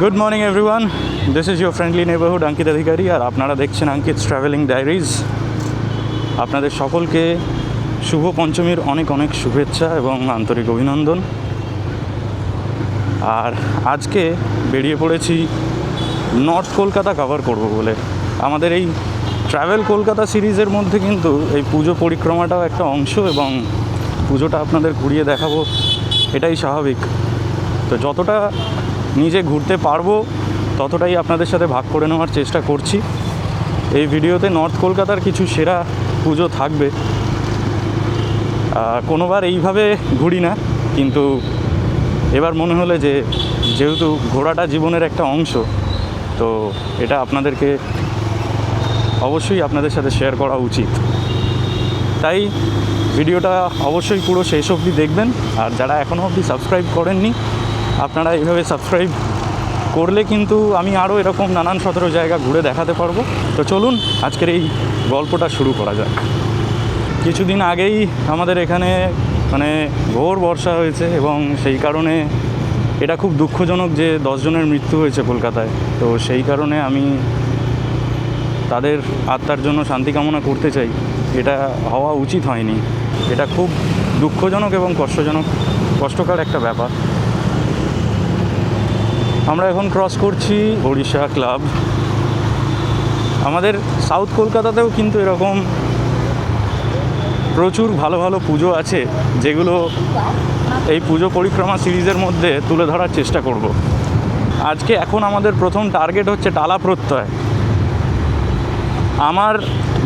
Good morning everyone, this is your friendly neighbourhood Ankit Adhikari, আর আপনারা দেখছেন অঙ্কিতস ট্রাভেলিং ডায়েরিজ। আপনাদের সকলকে শুভ পঞ্চমীর অনেক অনেক শুভেচ্ছা এবং আন্তরিক অভিনন্দন। আর আজকে বেরিয়ে পড়েছি নর্থ কলকাতা কভার করব বলে। আমাদের এই ট্রাভেল কলকাতা সিরিজের মধ্যে কিন্তু এই পুজো পরিক্রমাটাও একটা অংশ, এবং পুজোটা আপনাদের ঘুরিয়ে দেখাবো, এটাই স্বাভাবিক। তো যতটা নিজে ঘুরতে পারবো ততটাই আপনাদের সাথে ভাগ করে নেওয়ার চেষ্টা করছি। এই ভিডিওতে নর্থ কলকাতার কিছু সেরা পুজো থাকবে। কোনোবার এইভাবে ঘুরি না, কিন্তু এবার মনে হলে যেহেতু ঘোরাটা জীবনের একটা অংশ, তো এটা আপনাদেরকে অবশ্যই আপনাদের সাথে শেয়ার করা উচিত। তাই ভিডিওটা অবশ্যই পুরো শেষ অবধি দেখবেন। আর যারা এখনও অবধি সাবস্ক্রাইব করেননি, আপনারা এইভাবে সাবস্ক্রাইব করলে কিন্তু আমি আরও এরকম নানান সতেরো জায়গা ঘুরে দেখাতে পারবো। তো চলুন আজকের এই গল্পটা শুরু করা যাক। কিছুদিন আগেই আমাদের এখানে ঘোর বর্ষা হয়েছে, এবং সেই কারণে এটা খুব দুঃখজনক যে 10 জনের মৃত্যু হয়েছে কলকাতায়। তো সেই কারণে আমি তাদের আত্মার জন্য শান্তি কামনা করতে চাই। এটা হওয়া উচিত হয়নি, এটা খুব দুঃখজনক এবং কষ্টকর একটা ব্যাপার। আমরা এখন ক্রস করছি ওড়িশা ক্লাব। আমাদের সাউথ কলকাতাতেও কিন্তু এরকম প্রচুর ভালো ভালো পুজো আছে, যেগুলো এই পুজো পরিক্রমা সিরিজের মধ্যে তুলে ধরার চেষ্টা করব। আজকে এখন আমাদের প্রথম টার্গেট হচ্ছে টালা প্রত্যয়। আমার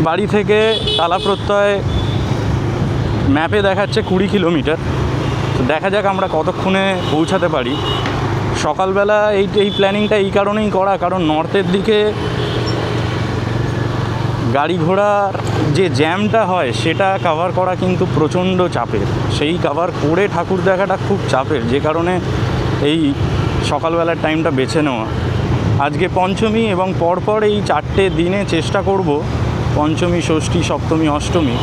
বাড়ি থেকে টালা প্রত্যয় ম্যাপে দেখাচ্ছে 20 কিলোমিটার। তো দেখা যাক আমরা কতক্ষণে পৌঁছাতে পারি। সকালবেলা এই প্ল্যানিংটা এই কারণেই করা, কারণ নর্থের দিকে গাড়ি ঘোড়ার যে জ্যামটা হয় সেটা কাভার করা কিন্তু প্রচণ্ড চাপের। সেই কাভার করে ঠাকুর দেখাটা খুব চাপের, যে কারণে এই সকালবেলার টাইমটা বেছে নেওয়া। আজকে পঞ্চমী, এবং পরপর এই 4টে দিনে চেষ্টা করব পঞ্চমী, ষষ্ঠী, সপ্তমী, অষ্টমী,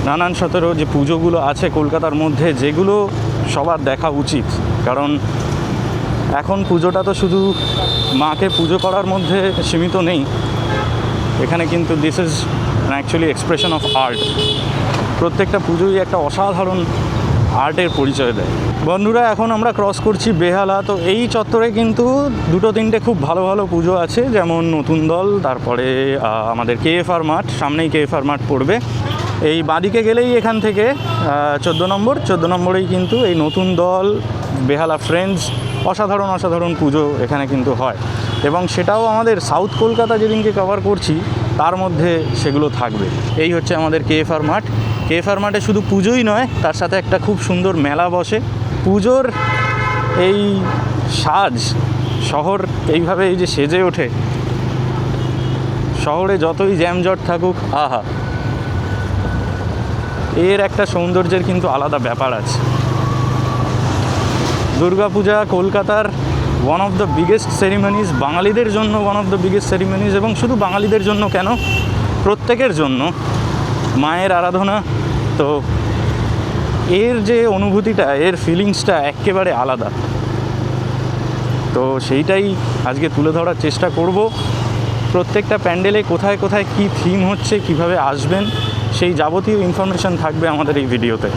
নানান সতেরো যে পুজোগুলো আছে কলকাতার মধ্যে, যেগুলো সবার দেখা উচিত। কারণ এখন পুজোটা তো শুধু মাকে পুজো করার মধ্যে সীমিত নেই, এখানে কিন্তু this is actually expression of art. প্রত্যেকটা পুজোই একটা অসাধারণ আর্টের পরিচয় দেয়। বন্ধুরা, এখন আমরা ক্রস করছি বেহালা। তো এই চত্বরে কিন্তু 2-3টে খুব ভালো ভালো পুজো আছে, যেমন নতুন দল, তারপরে আমাদের কেএফআর মাঠ, সামনেই কেএফআর মাঠ পড়বে। এই বাঁদিকে গেলেই এখান থেকে 14 নম্বরেই কিন্তু এই নতুন দল, বেহালা ফ্রেন্ডস, অসাধারণ পুজো এখানে কিন্তু হয়। এবং সেটাও আমাদের সাউথ কলকাতা যেদিনকে কভার করছি তার মধ্যে সেগুলো থাকবে। এই হচ্ছে আমাদের কেএফআর মাঠ। কেএফআর মাঠে শুধু পুজোই নয়, তার সাথে একটা খুব সুন্দর মেলা বসে। পুজোর এই সাজ, শহর এইভাবে এই যে সেজে ওঠে, শহরে যতই জ্যামজট থাকুক, আহা, এর একটা সৌন্দর্যের কিন্তু আলাদা ব্যাপার আছে। দুর্গাপূজা কলকাতার ওয়ান অফ দ্য বিগেস্ট সেরিমনিজ, বাঙালিদের জন্য ওয়ান অফ দ্য বিগেস্ট সেরিমনিজ, এবং শুধু বাঙালিদের জন্য কেন, প্রত্যেকের জন্য মায়ের আরাধনা। তো এর যে অনুভূতিটা, এর ফিলিংসটা একেবারে আলাদা। তো সেইটাই আজকে তুলে ধরার চেষ্টা করব। প্রত্যেকটা প্যান্ডেলে কোথায় কোথায় কী থিম হচ্ছে, কিভাবে আসবেন, সেই যাবতীয় ইনফরমেশান থাকবে আমাদের এই ভিডিওতে।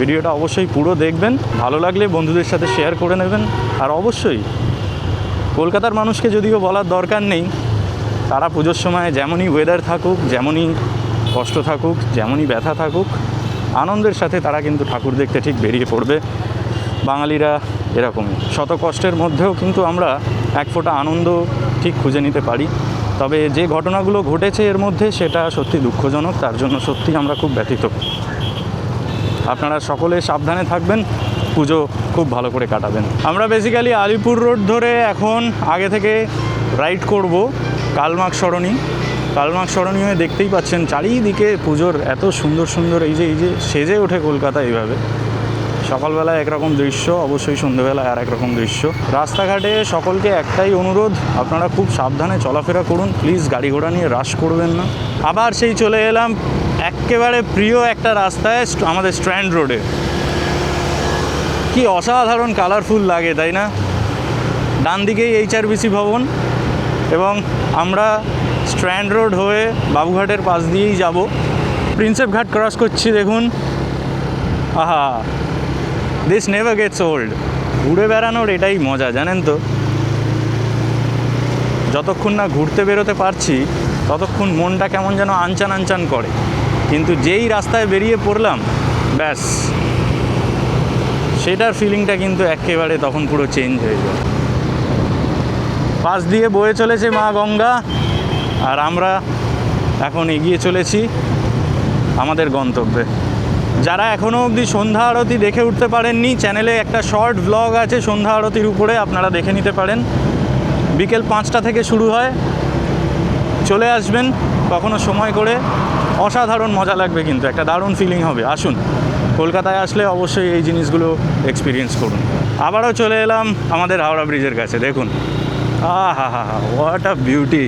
ভিডিওটা অবশ্যই পুরো দেখবেন, ভালো লাগলে বন্ধুদের সাথে শেয়ার করে নেবেন। আর অবশ্যই কলকাতার মানুষকে যদিও বলার দরকার নেই, তারা পুজোর সময় যেমনই ওয়েদার থাকুক, যেমনই কষ্ট থাকুক, যেমনই ব্যথা থাকুক, আনন্দের সাথে তারা কিন্তু ঠাকুর দেখতে ঠিক বেরিয়ে পড়বে। বাঙালিরা এরকমই, শত কষ্টের মধ্যেও কিন্তু আমরা এক ফোঁটা আনন্দ ঠিক খুঁজে নিতে পারি। তবে যে ঘটনাগুলো ঘটেছে এর মধ্যে, সেটা সত্যি দুঃখজনক, তার জন্য সত্যি আমরা খুব ব্যথিত। আপনারা সকলে সাবধানে থাকবেন, পুজো খুব ভালো করে কাটাবেন। আমরা বেসিক্যালি আলিপুর রোড ধরে এখন আগে থেকে রাইড করব কালমার্ক সরণি হয়ে। দেখতেই পাচ্ছেন চারিদিকে পুজোর এত সুন্দর এই যে সেজে ওঠে কলকাতা এইভাবে। সকালবেলায় একরকম দৃশ্য, অবশ্যই সন্ধ্যেবেলায় আর একরকম দৃশ্য। রাস্তাঘাটে সকলকে একটাই অনুরোধ, আপনারা খুব সাবধানে চলাফেরা করুন, প্লিজ গাড়ি ঘোড়া নিয়ে রাশ করবেন না। আবার সেই চলে এলাম একেবারে প্রিয় একটা রাস্তায়, আমাদের স্ট্র্যান্ড রোডে। কি অসাধারণ কালারফুল লাগে, তাই না? ডান দিকেই HRBC ভবন, এবং আমরা স্ট্র্যান্ড রোড হয়ে বাবুঘাটের পাশ দিয়েই যাব। প্রিন্সেপ ঘাট ক্রস করছি, দেখুন। আহা, দিস নেভার গেটস ওল্ড। ঘুরে বেড়ানোর এটাই মজা, জানেন তো। যতক্ষণ না ঘুরতে বেরোতে পারছি ততক্ষণ মনটা কেমন যেন আনচান আনচান করে, কিন্তু যেই রাস্তায় বেরিয়ে পড়লাম ব্যাস, সেটার ফিলিংটা কিন্তু একেবারে তখন পুরো চেঞ্জ হয়ে যায়। পাশ দিয়ে বয়ে চলেছে মা গঙ্গা, আর আমরা এখন এগিয়ে চলেছি আমাদের গন্তব্যে। যারা এখনও অবধি সন্ধ্যা আরতি দেখে উঠতে পারেননি, চ্যানেলে একটা শর্ট ব্লগ আছে সন্ধ্যা আরতির উপরে, আপনারা দেখে নিতে পারেন। বিকেল 5টা থেকে শুরু হয়, চলে আসবেন কখনো সময় করে, অসাধারণ মজা লাগবে, কিন্তু একটা দারুণ ফিলিং হবে। আসুন, কলকাতায় আসলে অবশ্যই এই জিনিসগুলো এক্সপিরিয়েন্স করুন। আবারও চলে এলাম আমাদের হাওড়া ব্রিজের কাছে, দেখুন। আহা হা হা, হোয়াট আ বিউটি।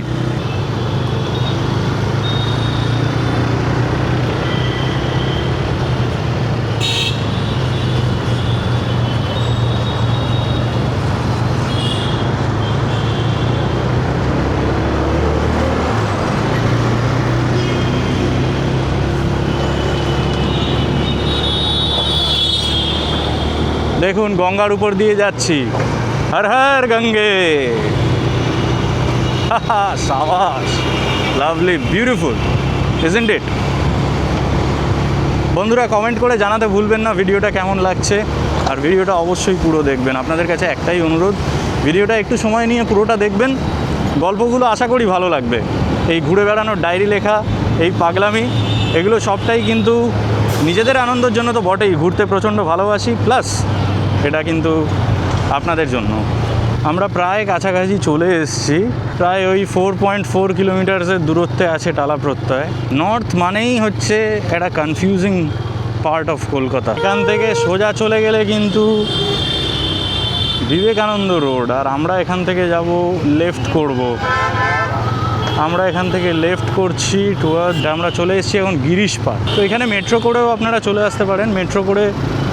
দেখুন, গঙ্গার উপর দিয়ে যাচ্ছি। হর হর গঙ্গে। সাবাস, লাভলি, বিউটিফুল, ইজন্ট ইট? বন্ধুরা, কমেন্ট করে জানাতে ভুলবেন না ভিডিওটা কেমন লাগছে, আর ভিডিওটা অবশ্যই পুরো দেখবেন। আপনাদের কাছে একটাই অনুরোধ, ভিডিওটা একটু সময় নিয়ে পুরোটা দেখবেন। গল্পগুলো আশা করি ভালো লাগবে। এই ঘুরে বেড়ানোর ডায়েরি লেখা, এই পাগলামি, এগুলো সবটাই কিন্তু নিজেদের আনন্দের জন্য তো বটেই, ঘুরতে প্রচণ্ড ভালোবাসি, প্লাস এটা কিন্তু আপনাদের জন্য। আমরা প্রায় কাছাকাছি চলে এসেছি, প্রায় ওই 4.4 কিলোমিটার্সের দূরত্বে আছে টালা প্রত্যয়। নর্থ মানেই হচ্ছে একটা কনফিউজিং পার্ট অফ কলকাতা। এখান থেকে সোজা চলে গেলে কিন্তু বিবেকানন্দ রোড, আর আমরা এখান থেকে যাব লেফট করব। আমরা এখান থেকে লেফট করছি টুয়ার্ড, আমরা চলে এসেছি এখন গিরিশ পার্ক। তো এখানে মেট্রো করেও আপনারা চলে আসতে পারেন। মেট্রো করে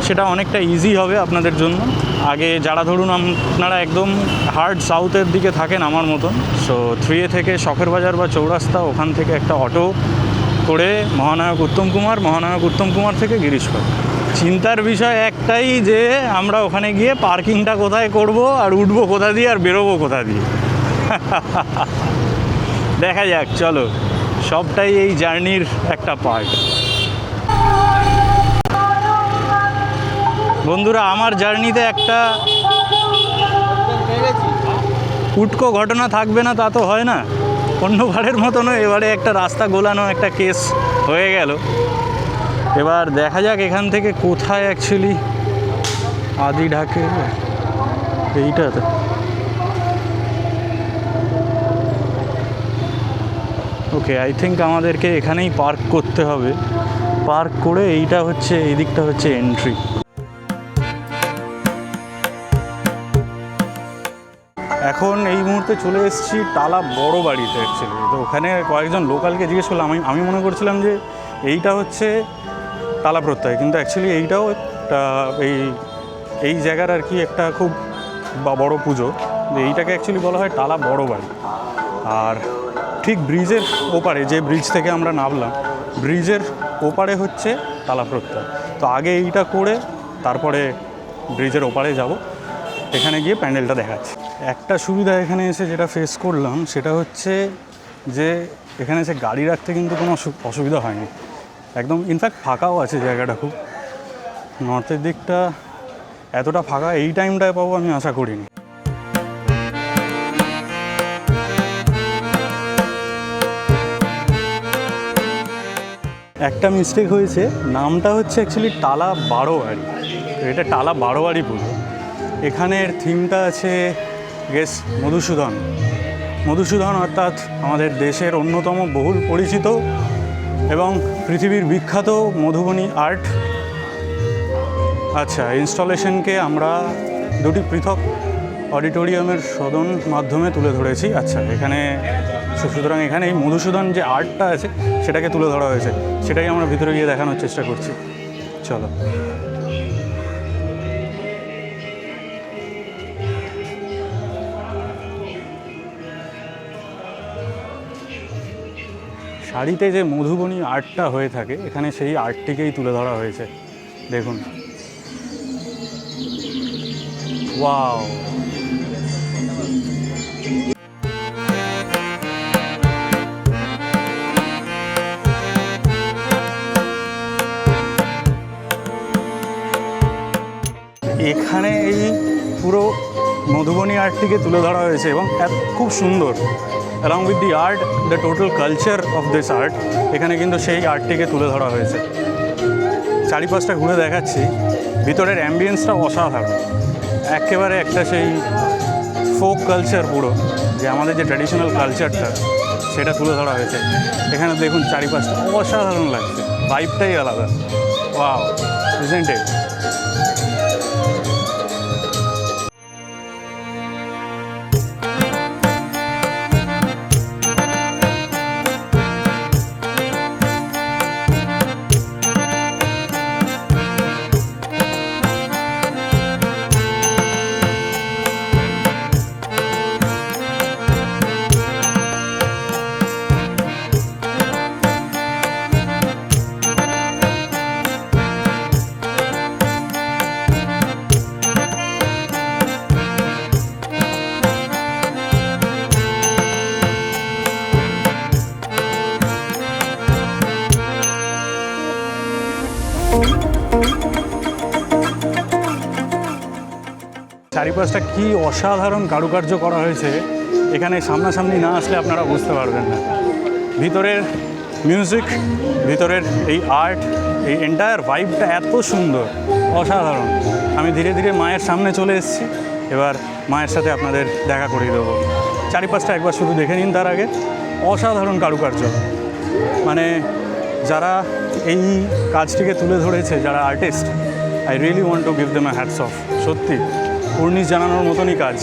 সেটা অনেকটা ইজি হবে আপনাদের জন্য। আগে যারা ধরুন আপনারা একদম হার্ড সাউথের দিকে থাকেন আমার মতন, সো 3A থেকে শখের বাজার বা চৌরাস্তা, ওখান থেকে একটা অটো করে মহানায়ক উত্তম কুমার থেকে গিরিশ পার্ক। চিন্তার বিষয় একটাই যে আমরা ওখানে গিয়ে পার্কিংটা কোথায় করব, আর উঠবো কোথা দিয়ে, আর বেরোবো কোথা দিয়ে। দেখা যাক, চলো, সবটাই এই জার্নির একটা পার্ট। বন্ধুরা, আমার জার্নিতে একটা উটকো ঘটনা থাকবে না তা তো হয় না। অন্যবারের মতনও এবারে একটা রাস্তা গোলানো একটা কেস হয়ে গেল। এবার দেখা যাক এখান থেকে কোথায় অ্যাকচুয়ালি আদি ঢাকে, এইটাতে। ওকে, আই থিঙ্ক আমাদেরকে এখানেই পার্ক করতে হবে। পার্ক করে এইটা হচ্ছে, এই দিকটা হচ্ছে এন্ট্রি। এখন এই মুহূর্তে চলে এসেছি টালা বড় বাড়িতে অ্যাকচুয়ালি। তো ওখানে কয়েকজন লোকালকে জিজ্ঞেস করলাম, আমি মনে করছিলাম যে এইটা হচ্ছে টালা প্রত্যয়, কিন্তু অ্যাকচুয়ালি এইটাও একটা এই জায়গার আর কি একটা খুব বড় পুজো। এইটাকে অ্যাকচুয়ালি বলা হয় টালা বড় বাড়ি। আর ঠিক ব্রিজের ওপারে, যে ব্রিজ থেকে আমরা নামলাম, ব্রিজের ওপারে হচ্ছে টালা প্রত্যয়। তো আগে এইটা করে তারপরে ব্রিজের ওপারে যাব, এখানে গিয়ে প্যান্ডেলটা দেখাচ্ছি। একটা সুবিধা এখানে এসে যেটা ফেস করলাম সেটা হচ্ছে যে এখানে এসে গাড়ি রাখতে কিন্তু কোনো অসুবিধা হয়নি, একদম ইনফ্যাক্ট ফাঁকাও আছে জায়গাটা খুব। নর্থের দিকটা এতটা ফাঁকা এই টাইমটায় পাবো আমি আশা করিনি। একটা মিস্টেক হয়েছে, নামটা হচ্ছে অ্যাকচুয়ালি টালা বারোয়ারি, এটা টালা বারোয়ারি পুজো। এখানের থিমটা আছে গেস মধুসূদন, অর্থাৎ আমাদের দেশের অন্যতম বহুল পরিচিত এবং পৃথিবীর বিখ্যাত মধুবনী আর্ট। আচ্ছা, ইনস্টলেশনকে আমরা দুটি পৃথক অডিটোরিয়ামের সদন মাধ্যমে তুলে ধরেছি। আচ্ছা, এখানে সুতরাং এখানে এই মধুসূদন যে আর্টটা আছে সেটাকে তুলে ধরা হয়েছে, সেটাই আমরা ভিতরে গিয়ে দেখানোর চেষ্টা করছি। চলো। শাড়িতে যে মধুবনী আর্টটা হয়ে থাকে এখানে সেই আর্টটিকেই তুলে ধরা হয়েছে। দেখুন, ওয়াও! এখানে এই পুরো মধুবনী আর্টটিকে তুলে ধরা হয়েছে এবং খুব সুন্দর। Along with the art, the total culture of this art, এখানে কিন্তু সেই আর্টটিকে তুলে ধরা হয়েছে। চারিপাশটা ঘুরে দেখাচ্ছি, ভিতরের অ্যাম্বিয়েন্সটা অসাধারণ। একেবারে একটা সেই ফোক কালচার পুরো, যে আমাদের যে ট্র্যাডিশনাল কালচারটা সেটা তুলে ধরা হয়েছে। এখানে দেখুন চারিপাশটা অসাধারণ লাগছে, ভাইবটাই আলাদা। Wow, isn't it? চারিপাশটা কি অসাধারণ কারুকার্য করা হয়েছে, এখানে সামনাসামনি না আসলে আপনারা বুঝতে পারবেন না। ভিতরের মিউজিক, ভিতরের এই আর্ট, এই এন্টায়ার ভাইবটা এত সুন্দর, অসাধারণ। আমি ধীরে ধীরে মায়ের সামনে চলে এসেছি, এবার মায়ের সাথে আপনাদের দেখা করিয়ে দেবো। চারিপাশটা একবার শুধু দেখে নিন তার আগে। অসাধারণ কারুকার্য, মানে যারা এই কাজটিকে তুলে ধরেছে, যারা artist, I really want to give them a hats off. সত্যি কর্নিশ জানানোর মতনই কাজ,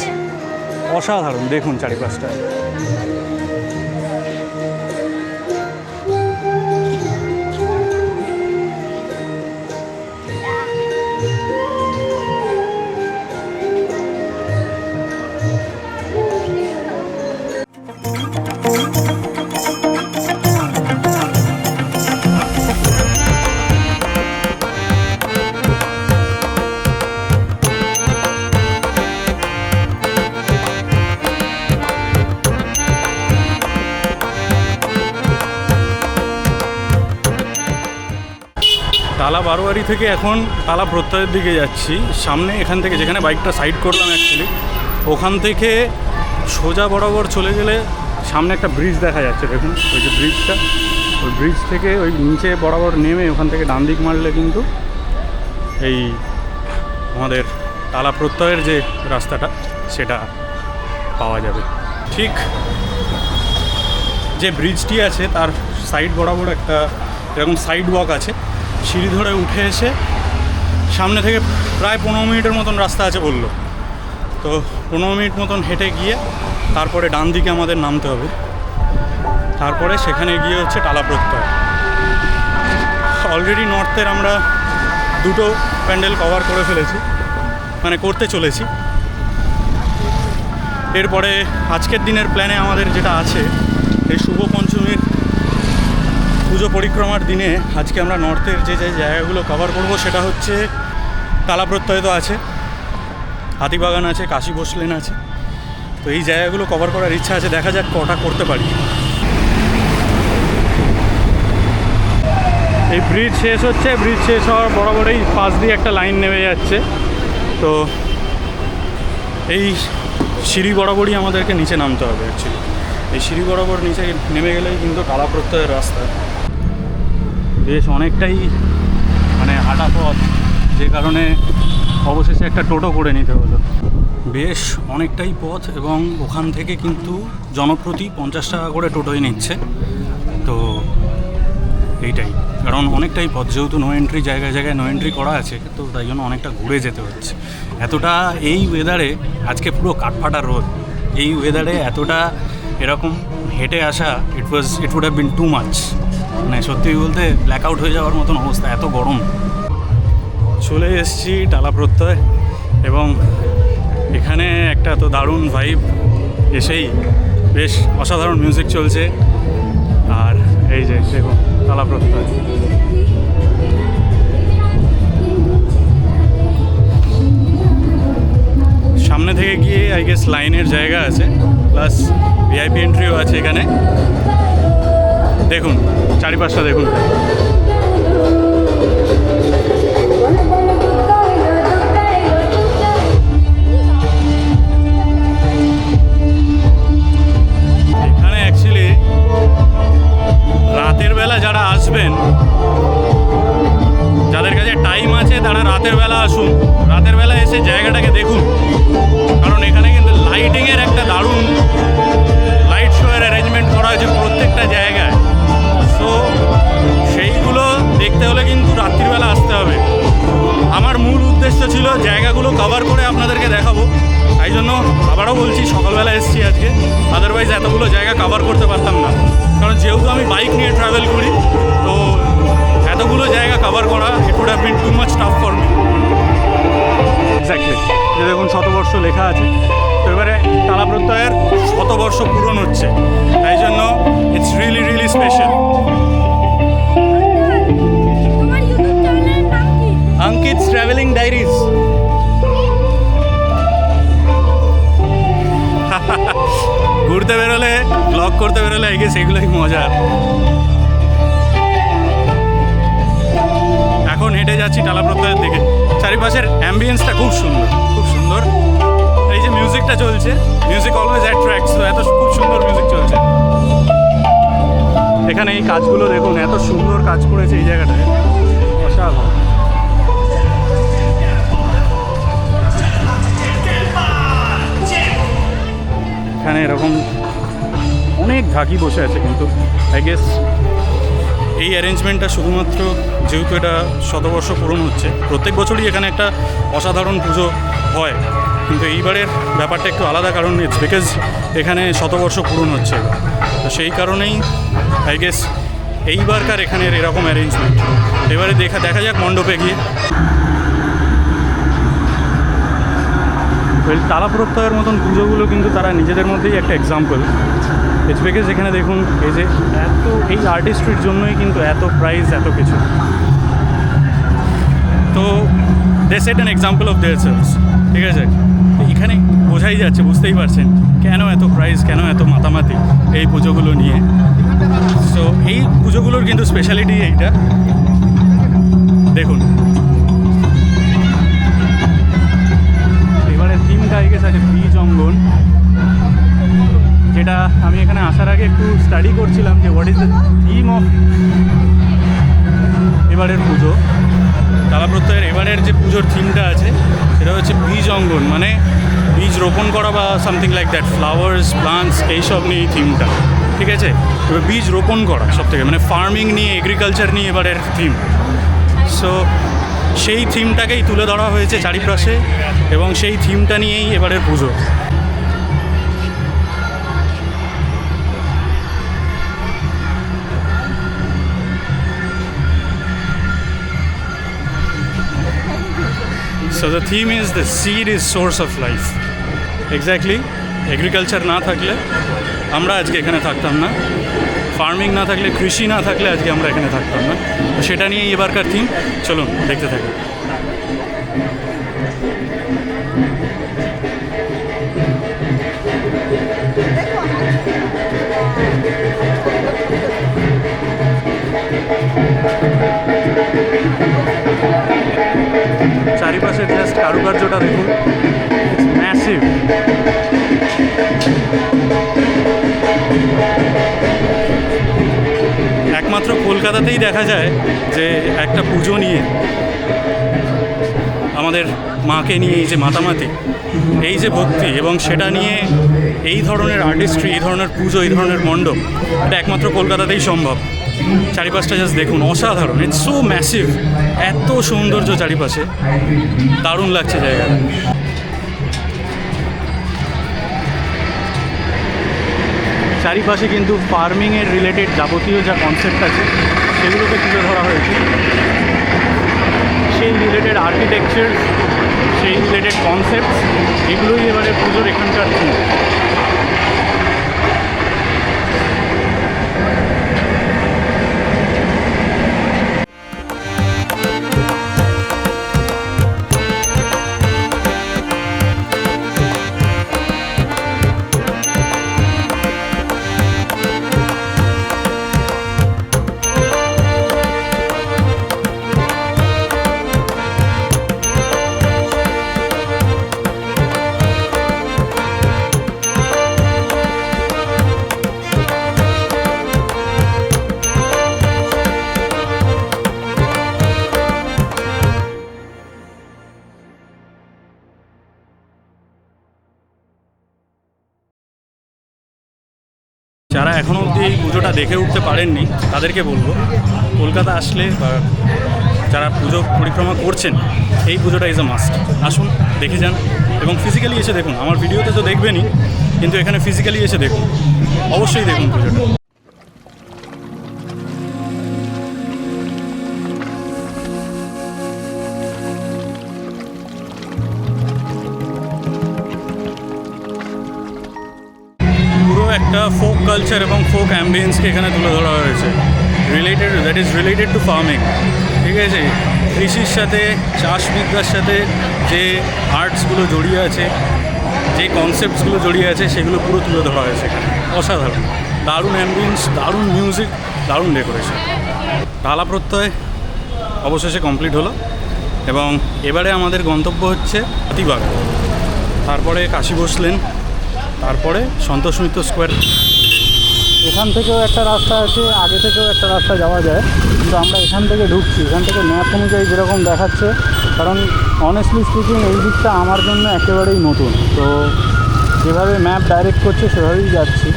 অসাধারণ। দেখুন চারিপাশটা। টালা বারোয়ারি থেকে এখন টালা প্রত্যয়ের দিকে যাচ্ছি। সামনে এখান থেকে যেখানে বাইকটা সাইড করলাম অ্যাকচুয়ালি, ওখান থেকে সোজা বরাবর চলে গেলে সামনে একটা ব্রিজ দেখা যাচ্ছে। দেখুন ওই যে ব্রিজটা, ওই ব্রিজ থেকে ওই নিচে বরাবর নেমে ওখান থেকে ডান দিক মারলে কিন্তু এই আমাদের টালা প্রত্যয়ের যে রাস্তাটা সেটা পাওয়া যাবে। ঠিক যে ব্রিজটি আছে তার সাইড বরাবর একটা এরকম সাইড ওয়াক আছে, সিঁড়ি ধরে উঠে এসে সামনে থেকে প্রায় 15 মিনিটের মতন রাস্তা আছে বললো। তো 15 মিনিট মতন হেঁটে গিয়ে তারপরে ডান দিকে আমাদের নামতে হবে, তারপরে সেখানে গিয়ে হচ্ছে টালা প্রত্যয়। অলরেডি নর্থের আমরা দুটো প্যান্ডেল কভার করে ফেলেছি, মানে করতে চলেছি। এরপরে আজকের দিনের প্ল্যানে আমাদের যেটা আছে, এই শুভ পঞ্চমীর পুজো পরিক্রমার দিনে আজকে আমরা নর্থের যে যে জায়গাগুলো কভার করব সেটা হচ্ছে টালা প্রত্যয় তো আছে, হাতিবাগান আছে, কাশী বসলেন আছে। তো এই জায়গাগুলো কভার করার ইচ্ছা আছে, দেখা যাক কটা করতে পারি। এই ব্রিজ শেষ হচ্ছে, ব্রিজ শেষ হওয়ার বরাবরই পাশ দিয়ে একটা লাইন নেমে যাচ্ছে। তো এই সিঁড়ি বরাবরই আমাদেরকে নিচে নামতে হবে অ্যাকচুয়ালি। এই সিঁড়ি বরাবর নিচে নেমে গেলেই কিন্তু টালা প্রত্যয়ের রাস্তা। বেশ অনেকটাই মানে হাঁটা পথ, যে কারণে অবশেষে একটা টোটো করে নিতে হলো। বেশ অনেকটাই পথ, এবং ওখান থেকে কিন্তু জনপ্রতি 50 টাকা করে টোটোই নিচ্ছে। তো এইটাই কারণ, অনেকটাই পথ, যেহেতু নো এন্ট্রি, জায়গায় জায়গায় নো এন্ট্রি করা আছে, তো তাই জন্য অনেকটা ঘুরে যেতে হচ্ছে। এতটা এই ওয়েদারে, আজকে পুরো কাঠফাটা রোদ, এই ওয়েদারে এতটা এরকম হেঁটে আসা, it would have been too much. মানে সত্যি বলতে ব্ল্যাক আউট হয়ে যাওয়ার মতন অবস্থা, এত গরম। চলে এসেছি টালা প্রত্যয়, এবং এখানে একটা তো দারুণ ভাইব। এসেই বেশ অসাধারণ মিউজিক চলছে, আর এই যে দেখুন তালা প্রত্যয়। সামনে থেকে গিয়ে আই গেস লাইনের জায়গা আছে, প্লাস ভিআইপি এন্ট্রিও আছে এখানে। দেখুন চারিপাশটা দেখুন। এখানে অ্যাকচুয়ালি রাতের বেলা যারা আসবেন, যাদের কাছে টাইম আছে তারা রাতের বেলা আসুন, রাতের বেলা এসে জায়গাটাকে দেখুন, কারণ এখানে কিন্তু লাইটিংয়ের একটা দারুণ লাইট শোয়ের অ্যারেঞ্জমেন্ট করা হয়েছে প্রত্যেকটা জায়গায়। সো সেইগুলো দেখতে হলে কিন্তু রাত্রিবেলা আসতে হবে। আমার মূল উদ্দেশ্য ছিল জায়গাগুলো কভার করে আপনাদেরকে দেখাবো, তাই জন্য আবারও বলছি সকালবেলা এসেছি আজকে, আদারওয়াইজ এতগুলো জায়গা কভার করতে পারতাম না, কারণ যেহেতু আমি বাইক নিয়ে ট্রাভেল করি, তো এতগুলো জায়গা কভার করা it would have been too much tough for me. Exactly, যে দেখুন শতবর্ষ লেখা আছে, তো এবারে তালা প্রত্যয়ের শতবর্ষ পূরণ হচ্ছে, তাই জন্য it's really really special. Ankit's travelling diaries. ঘুরতে বেরোলে, ব্লগ করতে বেরোলে এই গেছে এগুলোই মজার। এখন হেঁটে যাচ্ছি টালা প্রত্যয়ের দিকে। চারিপাশের অ্যাম্বিয়েন্সটা খুব সুন্দর, খুব সুন্দর। এই যে মিউজিকটা চলছে, মিউজিক অলওয়েজ অ্যাট্রাক্টস, তো এত খুব সুন্দর মিউজিক চলছে এখানে। এই কাজগুলো দেখুন, এত সুন্দর কাজ করেছে এই জায়গাটায়, অসাধারণ। এখানে এরকম অনেক ঢাকি বসে আছে, কিন্তু আই গেস এই অ্যারেঞ্জমেন্টটা শুধুমাত্র যেহেতু এটা শতবর্ষ পূরণ হচ্ছে, প্রত্যেক বছরই এখানে একটা অসাধারণ পুজো হয়, কিন্তু এইবারের ব্যাপারটা একটু আলাদা, কারণ ইটস বিকজ এখানে শতবর্ষ পূরণ হচ্ছে, তো সেই কারণেই আই গেস এইবারকার এখানের এরকম অ্যারেঞ্জমেন্ট। এবারে দেখা যাক মণ্ডপে গিয়ে। তালা প্রত্যয়ের মতন পুজোগুলো কিন্তু তারা নিজেদের মধ্যেই একটা এক্সাম্পল। ইটস বিকজ এখানে দেখুন এই যে এত, এই আর্টিস্ট্রির জন্যই কিন্তু এত প্রাইজ, এত কিছু। তো they set an example of their sales, ঠিক আছে? এখানে বোঝাই যাচ্ছে, বুঝতেই পারছেন কেন এত প্রাইজ, কেন এত মাতামাতি এই পুজোগুলো নিয়ে। সো এই পুজোগুলোর কিন্তু স্পেশালিটি এইটা দেখুন। এবারে থিমটা আই গেস আছে বীজ অঙ্গন, যেটা আমি এখানে আসার আগে একটু স্টাডি করছিলাম যে what is the theme of এবারের পুজো। তালা প্রত্যয়ের এবারের যে পুজোর থিমটা আছে সেটা হচ্ছে বীজ অঙ্গন, মানে বীজ রোপণ করা বা something like that, flowers, plants, এইসব নিয়ে এই থিমটা, ঠিক আছে? এবার বীজ রোপণ করা সব থেকে, মানে ফার্মিং নিয়ে, এগ্রিকালচার নিয়ে এবারের থিম। সো সেই থিমটাকেই তুলে ধরা হয়েছে চারিপাশে, এবং সেই থিমটা নিয়েই এবারের পুজো। So the theme is the seed is source of life. Exactly. Agriculture না থাকলে আমরা আজকে এখানে থাকতাম না, ফার্মিং না থাকলে, কৃষি না থাকলে আজকে আমরা এখানে থাকতাম না। সেটা নিয়েই এবারকার থিম। চলুন দেখতে থাকি। চারিপাশের জাস্ট কারুকার্যটা দেখুন, ম্যাসিভ। একমাত্র কলকাতাতেই দেখা যায় যে একটা পুজো নিয়ে, আমাদের মাকে নিয়ে এই যে মাতামাতি, এই যে ভক্তি, এবং সেটা নিয়ে এই ধরনের আর্টিস্ট্রি, এই ধরনের পুজো, এই ধরনের মণ্ডপ, এটা একমাত্র কলকাতাতেই সম্ভব। চারিপাশটা জাস্ট দেখুন, অসাধারণ। ইটস সো ম্যাসিভ, এত সৌন্দর্য চারিপাশে, দারুণ লাগছে জায়গাটা। চারিপাশে কিন্তু ফার্মিংয়ের রিলেটেড যাবতীয় যা কনসেপ্ট আছে সেগুলোকে তুলে ধরা হয়েছে, সেই রিলেটেড আর্কিটেকচার, সেই রিলেটেড কনসেপ্ট, এগুলোই এবারে পুজোর এখানকার থিম। যারা এখনও অবধি এই পুজোটা দেখে উঠতে পারেননি তাদেরকে বলবো, কলকাতা আসলে বা যারা পুজো পরিক্রমা করছেন এই পুজোটা ইজ আ মাস্ট। আসুন, দেখে যান এবং ফিজিক্যালি এসে দেখুন। আমার ভিডিওতে তো দেখবেনই, কিন্তু এখানে ফিজিক্যালি এসে দেখুন, অবশ্যই দেখুন পুজোটা। পুরো একটা ফোক কালচার এবং ফোক অ্যাম্বিয়েন্সকে এখানে তুলে ধরা হয়েছে, রিলেটেড টু ফার্মিং। ঠিক আছে, কৃষির সাথে, চাষবিদ্যার সাথে যে আর্টসগুলো জড়িয়ে আছে, যে কনসেপ্টসগুলো জড়িয়ে আছে, সেগুলো পুরো তুলে ধরা হয়েছে এখানে। অসাধারণ, দারুণ অ্যাম্বিয়েন্স, দারুণ মিউজিক, দারুণ ডেকোরেশন। ডালা প্রত্যয় অবশেষে কমপ্লিট হলো এবং এবারে আমাদের গন্তব্য হচ্ছে হাতিবাগ, তারপরে কাশী বসলেন, তারপরে সন্তোষ মিত্র স্কোয়ার। এখান থেকেও একটা রাস্তা আছে, আগে থেকেও একটা রাস্তা যাওয়া যায়, কিন্তু আমরা এখান থেকে ঢুকছি। এখান থেকে ম্যাপ অনুযায়ী যেরকম দেখাচ্ছে, কারণ অনেস্টলি স্পিকিং এই দিকটা আমার জন্য একেবারেই নতুন, তো যেভাবে ম্যাপ ডাইরেক্ট করছে সেভাবেই যাচ্ছি।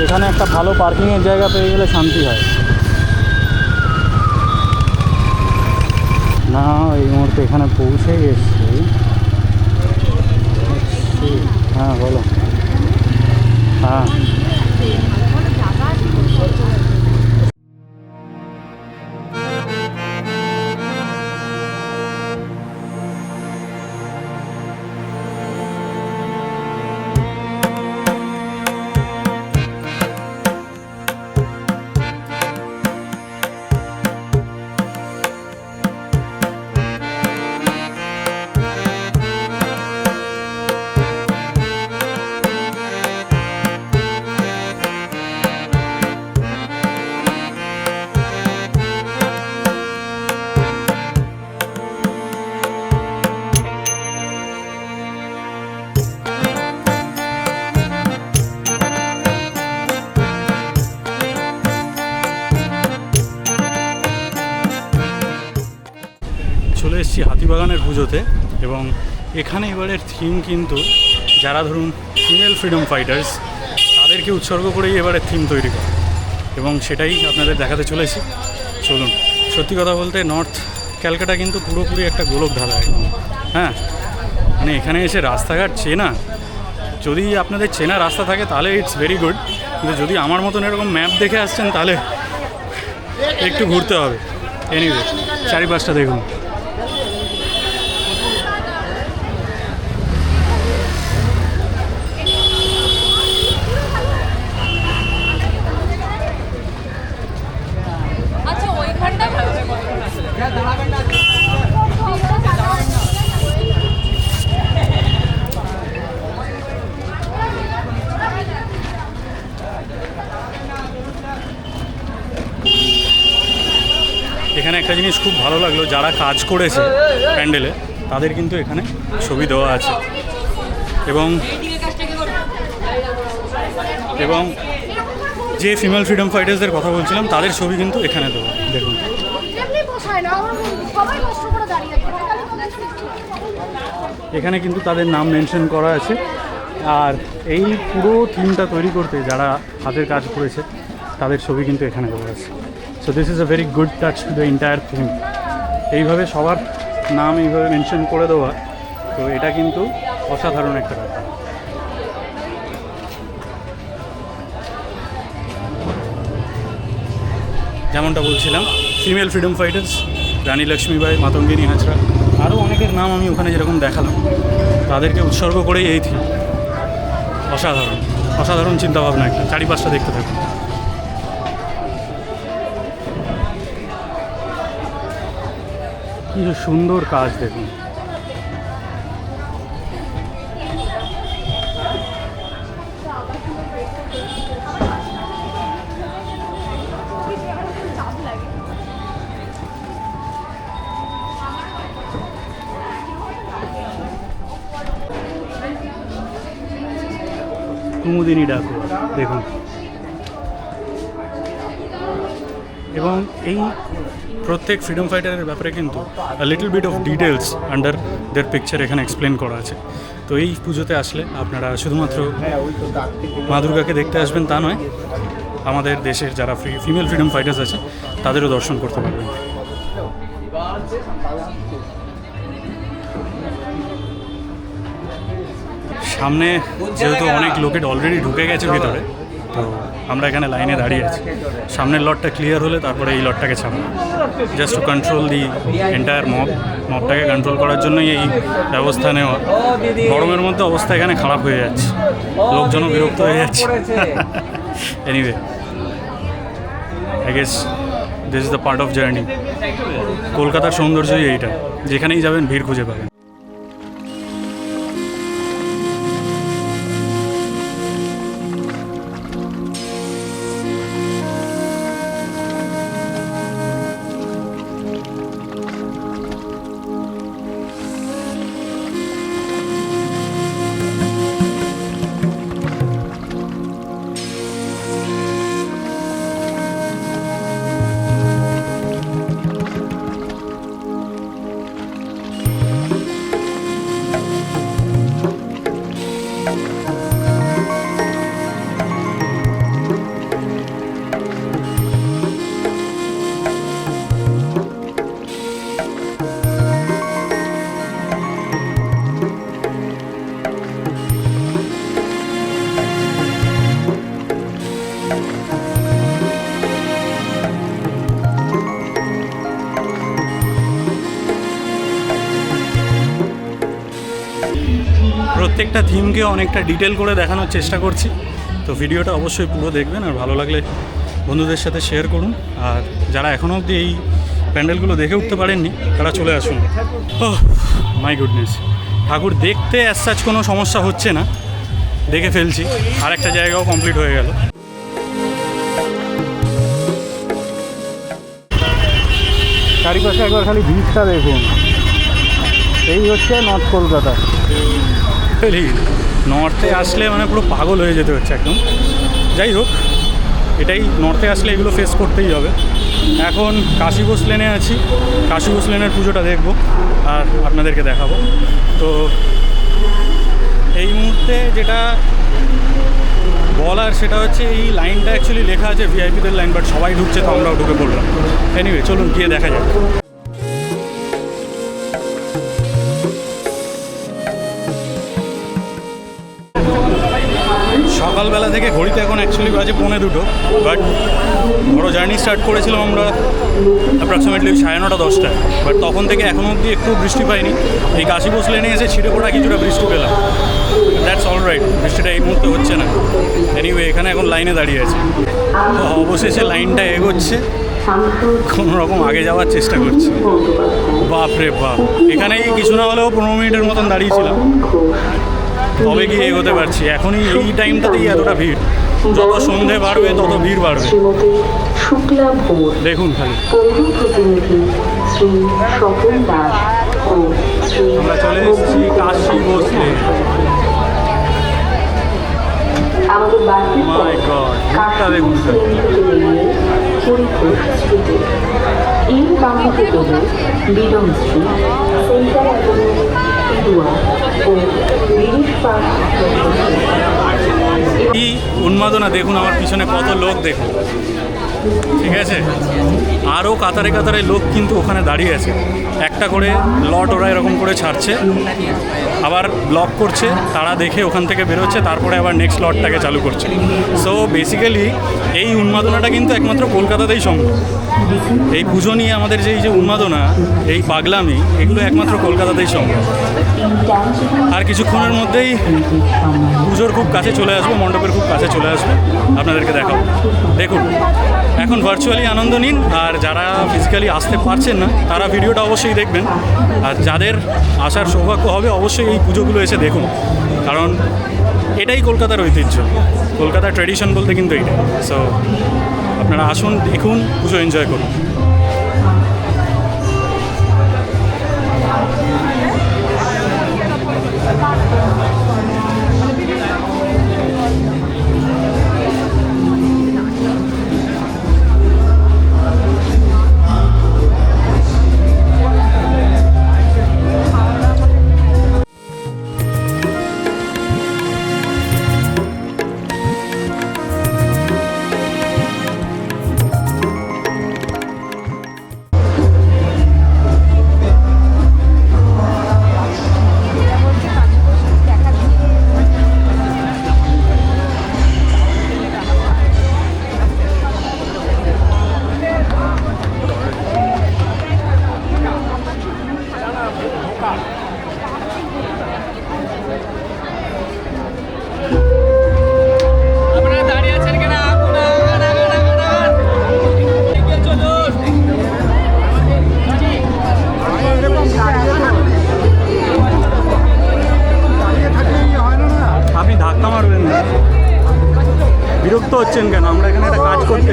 এখানে একটা ভালো পার্কিংয়ের জায়গা পেয়ে গেলে শান্তি হয়। না, এই মুহূর্তে এখানে পৌঁছে গেছি। হ্যাঁ বলো। হ্যাঁ, চলে এসেছি হাতিবাগানের পুজোতে এবং এখানে এবারের থিম কিন্তু যারা ধরুন ফিমেল ফ্রিডম ফাইটার্স তাদেরকে উৎসর্গ করেই এবারের থিম তৈরি করে এবং সেটাই আপনাদের দেখাতে চলেছি। চলুন, সত্যি কথা বলতে নর্থ ক্যালকাটা কিন্তু পুরোপুরি একটা গোলক ধাঁধা একদম। হ্যাঁ, মানে এখানে এসে রাস্তাঘাট চেনা, যদি আপনাদের চেনা রাস্তা থাকে তাহলে ইটস ভেরি গুড, কিন্তু যদি আমার মতন এরকম ম্যাপ দেখে আসছেন তাহলে একটু ঘুরতে হবে। এনিওয়ে, চারিপাশটা দেখুন। এখানে একটা জিনিস খুব ভালো লাগলো, যারা কাজ করেছে প্যান্ডেলে তাদের কিন্তু এখানে ছবি দেওয়া আছে এবং যে ফিমেল ফ্রিডম ফাইটার্সদের কথা বলছিলাম তাদের ছবি কিন্তু এখানে দেওয়া। দেখুন, এখানে কিন্তু তাদের নাম মেনশন করা আছে। আর এই পুরো থিমটা তৈরি করতে যারা হাতের কাজ করেছে তাদের ছবি কিন্তু এখানে দেওয়া আছে। So this is a very good touch to the entire theme. এইভাবে সবার নাম এইভাবে মেনশন করে দেওয়া, তো এটা কিন্তু অসাধারণ একটা ব্যাপার। যেমনটা বলছিলাম, ফিমেল ফ্রিডম ফাইটার্স রানী লক্ষ্মীবাই, মাতঙ্গিনী হাজরা, আরও অনেকের নাম আমি ওখানে যেরকম দেখালাম, তাদেরকে উৎসর্গ করেই এই থিম। অসাধারণ, অসাধারণ চিন্তাভাবনা একটা। চারিপাশটা দেখতে থাকুন। কি সুন্দর কাজ দেখুন। কুমুদিনী ডাকুয়া দেখুন। এবং এই প্রত্যেক ফ্রিডম ফাইটারের ব্যাপারে কিন্তু little bit of details under their picture এখানে এক্সপ্লেন করা আছে। তো এই পুজোতে আসলে আপনারা শুধুমাত্র মা দুর্গাকে দেখতে আসবেন তা নয়, আমাদের দেশের যারা ফিমেল ফ্রিডম ফাইটার্স আছে তাদেরও দর্শন করতে পারবেন। সামনে যেহেতু অনেক লোকের অলরেডি ঢুকে গেছে ভিতরে, তো আমরা এখানে লাইনে দাঁড়িয়ে আছি। সামনের লটটা ক্লিয়ার হলে তারপরে এই লটটাকে ছাড়বো, just to control the entire মবটাকে কন্ট্রোল করার জন্যই এই ব্যবস্থা নেওয়া। গরমের মধ্যে অবস্থা এখানে খারাপ হয়ে যাচ্ছে, লোকজনও বিরক্ত হয়ে যাচ্ছে। Anyway, I guess this is the part of journey. কলকাতার সৌন্দর্যই এইটা, যেখানেই যাবেন ভিড় খুঁজে পাবেন। প্রত্যেকটা থিমকে অনেকটা ডিটেল করে দেখানোর চেষ্টা করছি, তো ভিডিওটা অবশ্যই পুরো দেখবেন, আর ভালো লাগলে বন্ধুদের সাথে শেয়ার করুন। আর যারা এখনও অবধি এই প্যান্ডেলগুলো দেখে উঠতে পারেননি তারা চলে আসুন। ওহ মাই গুডনেস, ঠাকুর দেখতে অ্যাজ সাচ কোনো সমস্যা হচ্ছে না, দেখে ফেলছি। আর একটা জায়গাও কমপ্লিট হয়ে গেল। চারিপাশে একবার খালি ভিড়টা দেখুন, এই হচ্ছে নর্থ কলকাতা। নর্থে আসলে মানে পুরো পাগল হয়ে যেতে হচ্ছে একদম। যাই হোক, এটাই নর্থে আসলে এগুলো ফেস করতেই হবে। এখন কাশী ঘোষ লেনে আছি, কাশী ঘোষ লেনের পুজোটা দেখব আর আপনাদেরকে দেখাবো। তো এই মুহূর্তে যেটা বলার সেটা হচ্ছে, এই লাইনটা অ্যাকচুয়ালি লেখা আছে ভিআইপিদের লাইন, বাট সবাই ঢুকছে তো আমরাও ঢুকে পড়লাম। এনিওয়ে চলুন গিয়ে দেখা যাক। সকালবেলা থেকে ঘড়িতে এখন অ্যাকচুয়ালি বাজে 1:45, বাট ধরো জার্নি স্টার্ট করেছিলাম আমরা অ্যাপ্রক্সিমেটলি 9:30 10টায়, বাট তখন থেকে এখনও অবধি একটু বৃষ্টি পাইনি। এই কাশী ঘোষ লেনে এসে ছিঁড়ে পড়া কিছুটা বৃষ্টি পেলাম, দ্যাটস অল রাইট। বৃষ্টিটা এই মুহূর্তে হচ্ছে না। এনিওয়ে এখানে এখন লাইনে দাঁড়িয়ে আছে, অবশেষে লাইনটা এগোচ্ছে, কোনো রকম আগে যাওয়ার চেষ্টা করছি। বাপরে বাপ, এখানেই কিছু না হলেও 15 মিনিটের মতন দাঁড়িয়েছিলাম, তবে গিয়ে এগোতে পারছি। এখনই এই টাইমটাতেই এতটা ভিড়, যত সন্ধে বাড়বে তত ভিড় বাড়বে। দেখুন খালি, আমরা চলে এসেছি কাশী ঘোষ লেন। মাই গড, ভিড়টা দেখুন খালি। এর বামে থেকে বিডন স্ট্রিট, সেন্টার অ্যাভিনিউ ও ব্রিটিশ পার্ক। এই উন্মাদনা দেখুন, আমার পিছনে কত লোক দেখুন, ঠিক আছে। আরও কাতারে কাতারে লোক কিন্তু ওখানে দাঁড়িয়ে আছে। একটা করে লট ওরা এরকম করে ছাড়ছে, আবার ব্লক করছে, তারা দেখে ওখান থেকে বেরোচ্ছে, তারপরে আবার নেক্সট লটটাকে চালু করছে। সো বেসিক্যালি এই উন্মাদনাটা কিন্তু একমাত্র কলকাতাতেই সম্ভব। এই পুজো নিয়ে আমাদের যে এই যে উন্মাদনা, এই পাগলামি, এগুলো একমাত্র কলকাতাতেই সম্ভব। আর কিছুক্ষণের মধ্যেই পুজোর খুব কাছে চলে আসবো, মণ্ডপের খুব কাছে চলে আসবো, আপনাদেরকে দেখাবো। দেখুন, এখন ভার্চুয়ালি আনন্দ নিন, আর যারা ফিজিক্যালি আসতে পারছেন না তারা ভিডিওটা অবশ্যই দেখবেন, আর যাদের আসার সৌভাগ্য হবে অবশ্যই এই পুজোগুলো এসে দেখুন, কারণ এটাই কলকাতার ঐতিহ্য, কলকাতার ট্র্যাডিশন বলতে কিন্তু এইটাই। সো আপনারা আসুন, দেখুন, পুজো এনজয় করুন। বিরক্ত হচ্ছেন কেন? আমরা এখানে একটা কাজ করতে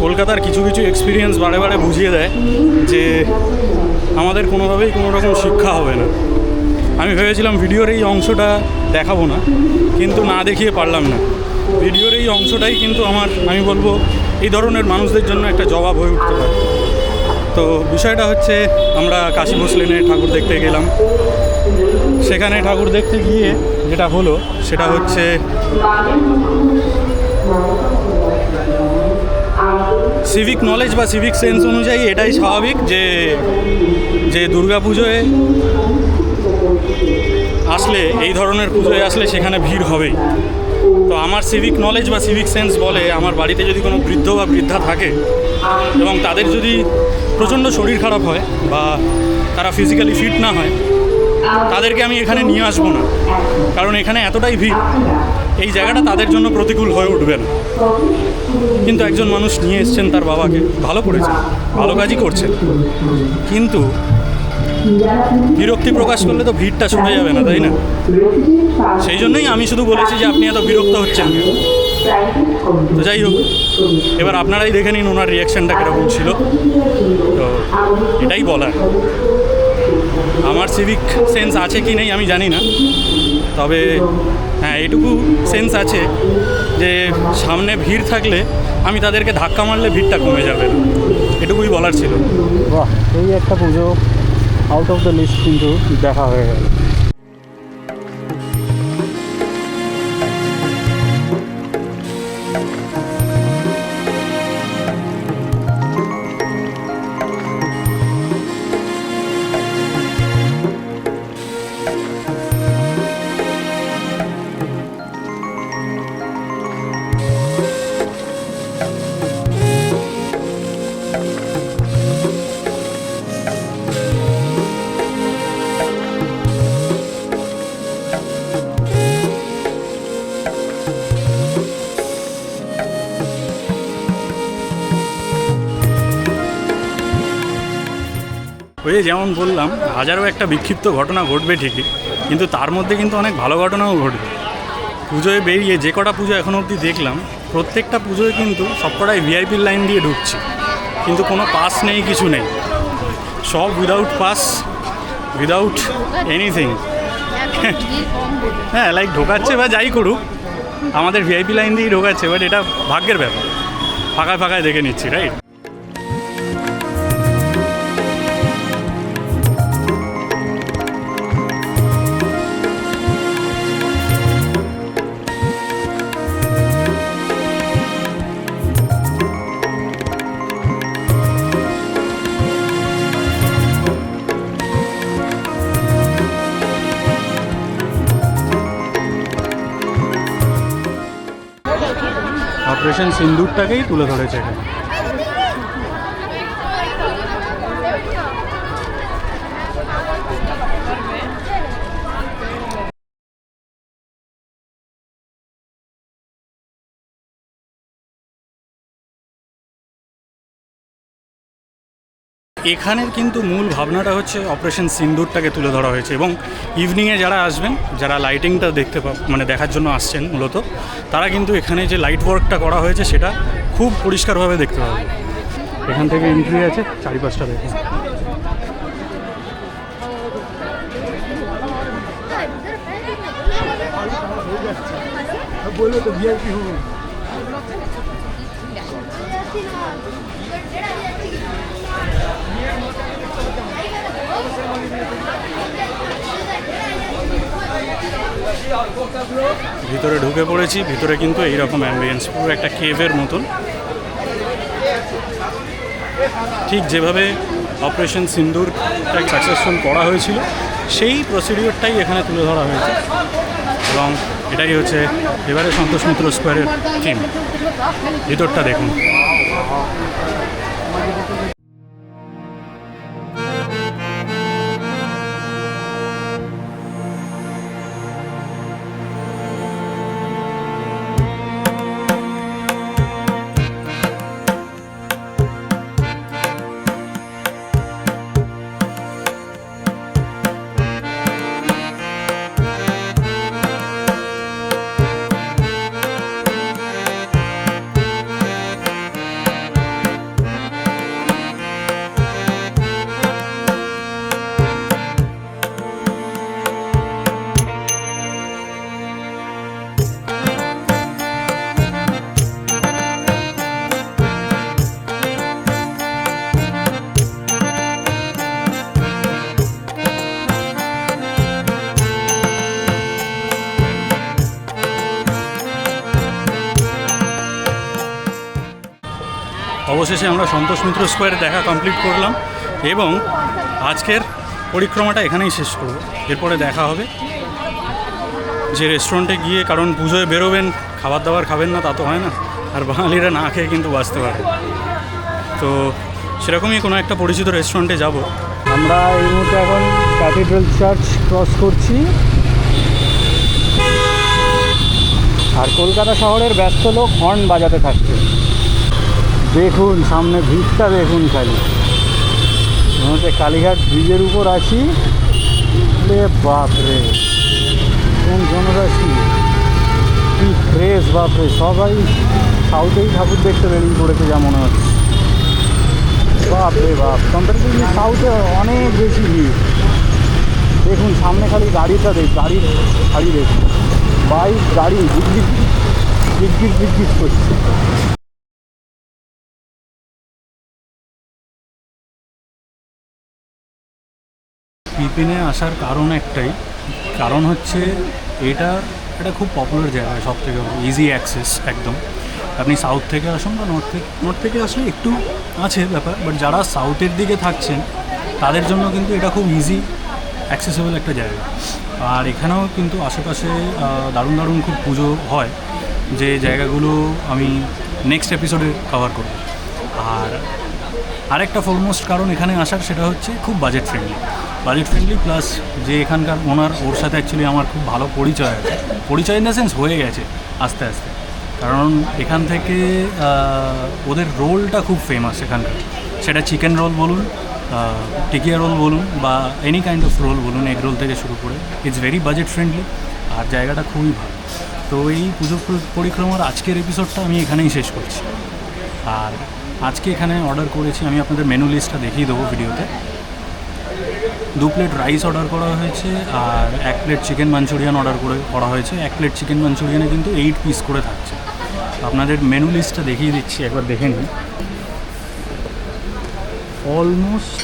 কলকাতার কিছু কিছু এক্সপিরিয়েন্স বারে বারে বুঝিয়ে দেয় যে আমাদের কোনোভাবেই কোনো রকম শিক্ষা হবে না। আমি ভেবেছিলাম ভিডিওর এই অংশটা দেখাবো না, কিন্তু না দেখিয়ে পারলাম না। ভিডিওর এই অংশটাই কিন্তু আমি বলবো এই ধরনের মানুষদের জন্য একটা জবাব হয়ে উঠতে পারে। তো বিষয়টা হচ্ছে, আমরা কাশী ঘোষ লেনে ঠাকুর দেখতে গেলাম। সেখানে ঠাকুর দেখতে গিয়ে যেটা হলো সেটা হচ্ছে সিভিক নলেজ বা সিভিক সেন্স অনুযায়ী এটাই স্বাভাবিক যে দুর্গা পুজোয় আসলে, এই ধরনের পুজোয় আসলে সেখানে ভিড় হবেই। তো আমার সিভিক নলেজ বা সিভিক সেন্স বলে, আমার বাড়িতে যদি কোনো বৃদ্ধ বা বৃদ্ধা থাকে এবং তাদের যদি প্রচণ্ড শরীর খারাপ হয় বা তারা ফিজিক্যালি ফিট না হয়, তাদেরকে আমি এখানে নিয়ে আসবো না। কারণ এখানে এতটাই ভিড়, এই জায়গাটা তাদের জন্য প্রতিকূল হয়ে উঠবে না। কিন্তু একজন মানুষ নিয়ে এসছেন তার বাবাকে, ভালো করেছেন, ভালো কাজই করছেন, কিন্তু বিরক্তি প্রকাশ করলে তো ভিড়টা সরে যাবে না, তাই না? সেই জন্যই আমি শুধু বলেছি যে আপনি এত বিরক্ত হচ্ছেন কেন। তো যাই হোক, এবার আপনারাই দেখে নিন ওনার রিয়াকশানটা কীরকম ছিল। তো এটাই বলার। আমার সিভিক সেন্স আছে কি নেই আমি জানি না, তবে হ্যাঁ এটুকু সেন্স আছে যে সামনে ভিড় থাকলে আমি তাদেরকে ধাক্কা মারলে ভিড়টা কমে যাবে, এটুকুই বলার ছিল। বাহ, এই একটা পুজো আউট অফ দ্য লিস্ট কিন্তু দেখা হয়ে গেল। ওই যেমন বললাম, হাজারো একটা বিক্ষিপ্ত ঘটনা ঘটবে ঠিকই, কিন্তু তার মধ্যে কিন্তু অনেক ভালো ঘটনাও ঘটবে। পুজোয় বেরিয়ে যে কটা পুজো এখনও অবধি দেখলাম, প্রত্যেকটা পুজোয় কিন্তু সবকটাই ভিআইপির লাইন দিয়ে ঢুকছি, কিন্তু কোনো পাস নেই, কিছু নেই, সব উইদাউট পাস, উইদাউট এনিথিং। হ্যাঁ, লাইক ঢোকাচ্ছে বা যাই করুক, আমাদের ভিআইপি লাইন দিয়েই ঢোকাচ্ছে, বাট এটা ভাগ্যের ব্যাপার, ফাঁকায় ফাঁকায় দেখে নিচ্ছি, রাইট? অপারেশন সিন্দুরটাকেই তুলে ধরেছে এখানে। এখানের কিন্তু মূল ভাবনাটা হচ্ছে অপারেশন সিন্দুরটাকে তুলে ধরা হয়েছে, এবং ইভিনিংয়ে যারা আসবেন, যারা লাইটিংটা দেখার জন্য আসছেন মূলত, তারা কিন্তু এখানে যে লাইট ওয়ার্কটা করা হয়েছে সেটা খুব পরিষ্কারভাবে দেখতে পাবে। এখান থেকে এন্ট্রি আছে, চারিপাশটা দেখুন। ভিতরে ঢুকে পড়েছি। ভিতরে কিন্তু এইরকম অ্যাম্বিয়েন্স, পুরো একটা কেভের মতন, ঠিক যেভাবে অপারেশন সিন্দুরটা সাকসেসফুল করা হয়েছিল সেই প্রসিডিওরটাই এখানে তুলে ধরা হয়েছে, এবং এটাই হচ্ছে এবারে সন্তোষ মিত্র স্কোয়ারের থিম। ভিতরটা দেখুন। অবশেষে আমরা সন্তোষ মিত্র স্কোয়ারে দেখা কমপ্লিট করলাম, এবং আজকের পরিক্রমাটা এখানেই শেষ করব। এরপরে দেখা হবে যে রেস্টুরেন্টে গিয়ে, কারণ পুজোয় বেরোবেন, খাবার দাবার খাবেন না তা তো হয় না, আর বাঙালিরা না খেয়ে কিন্তু বাঁচতে পারে। তো সেরকমই কোনো একটা পরিচিত রেস্টুরেন্টে যাব। আমরা এই মুহূর্তে এখন ক্যাথিড্রাল চার্চ ক্রস করছি, আর কলকাতা শহরের ব্যস্ত লোক হর্ন বাজাতে থাকছে। দেখুন সামনে ভিড়টা দেখুন, খালি মনে কালীঘাট ব্রিজের উপর আছি। বাপরে কোন জনরাশি, কি ফ্রেশ, বাপরে সবাই সাউথেই ঠাকুর দেখতে বেরিয়ে পড়েছে যা মনে হচ্ছে। বাপরে বাপ, কম্পারেটিভলি সাউথে অনেক বেশি ভিড়। দেখুন সামনে খালি গাড়িটা গাড়ির গাড়ি দেখুন, বাইক গাড়ি জিজ্ঞিস জিজ্ঞিস জিজ্ঞিস করছে। বিপিনে আসার কারণ একটাই, কারণ হচ্ছে এটা খুব পপুলার জায়গা, সব থেকে ইজি অ্যাক্সেস একদম। আপনি সাউথ থেকে আসুন বা নর্থ থেকে আসলে একটু আছে ব্যাপার, বাট যারা সাউথের দিকে থাকছেন তাদের জন্য কিন্তু এটা খুব ইজি অ্যাক্সেসেবল একটা জায়গা। আর এখানেও কিন্তু আশেপাশে দারুণ দারুণ খুব পুজো হয়, যে জায়গাগুলো আমি নেক্সট এপিসোডে কভার করব। আর আরেকটা ফরমোস্ট কারণ এখানে আসার, সেটা হচ্ছে খুব বাজেট ফ্রেন্ডলি প্লাস যে এখানকার ওর সাথে অ্যাকচুয়ালি আমার খুব ভালো পরিচয় আছে, পরিচয় ইন দ্য সেন্স হয়ে গেছে আস্তে আস্তে। কারণ এখান থেকে ওদের রোলটা খুব ফেমাস এখানকার, সেটা চিকেন রোল বলুন, টিকিয়া রোল বলুন, বা এনি কাইন্ড অফ রোল বলুন, এগ রোল থেকে শুরু করে, ইটস ভেরি বাজেট ফ্রেন্ডলি, আর জায়গাটা খুবই ভালো। তো এই পুজো পরিক্রমার আজকের এপিসোডটা আমি এখানেই শেষ করছি। আর আজকে এখানে অর্ডার করেছি, আমি আপনাদের মেনু লিস্টটা দেখিয়ে দেবো ভিডিওতে। 2 প্লেট রাইস অর্ডার করা হয়েছে, আর 1 প্লেট চিকেন মাঞ্চুরিয়ান অর্ডার করা হয়েছে। 1 প্লেট চিকেন মাঞ্চুরিয়ানে কিন্তু 8 পিস করে থাকছে। আপনাদের মেনু লিস্টটা দেখিয়ে দিচ্ছি, একবার দেখে নিন। Almost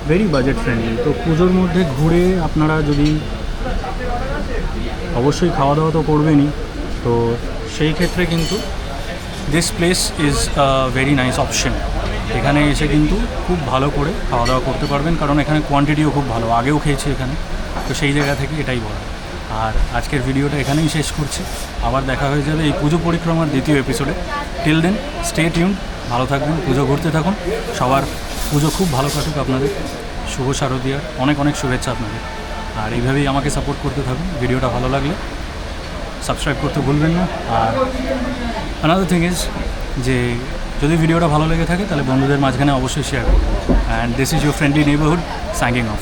very budget friendly. তো পুজোর মধ্যে ঘুরে আপনারা যদি, অবশ্যই খাওয়া দাওয়া তো করবেনই, তো সেই ক্ষেত্রে কিন্তু this place is very nice option. এখানে এসে কিন্তু খুব ভালো করে খাওয়া দাওয়া করতে পারবেন, কারণ এখানে কোয়ান্টিটিও খুব ভালো, আগেও খেয়েছি এখানে, তো সেই জায়গা থেকে এটাই বলা। আর আজকের ভিডিওটা এখানেই শেষ করছি, আবার দেখা হয়ে যাবে এই পুজো পরিক্রমার দ্বিতীয় এপিসোডে। টিল দেন স্টে টিউন, ভালো থাকবেন, পুজো ঘুরতে থাকুন, সবার পুজো খুব ভালো কাটুক আপনাদের। শুভ শারদীয়ার অনেক অনেক শুভেচ্ছা আপনাদের, আর এইভাবেই আমাকে সাপোর্ট করতে থাকুন। ভিডিওটা ভালো লাগলে সাবস্ক্রাইব করতে ভুলবেন না। আর আনাদার থিং ইজ যে যদি ভিডিওটা ভালো লেগে থাকে তাহলে বন্ধুদের মাঝখানে অবশ্যই শেয়ার করুন। And this is your friendly neighbourhood signing off.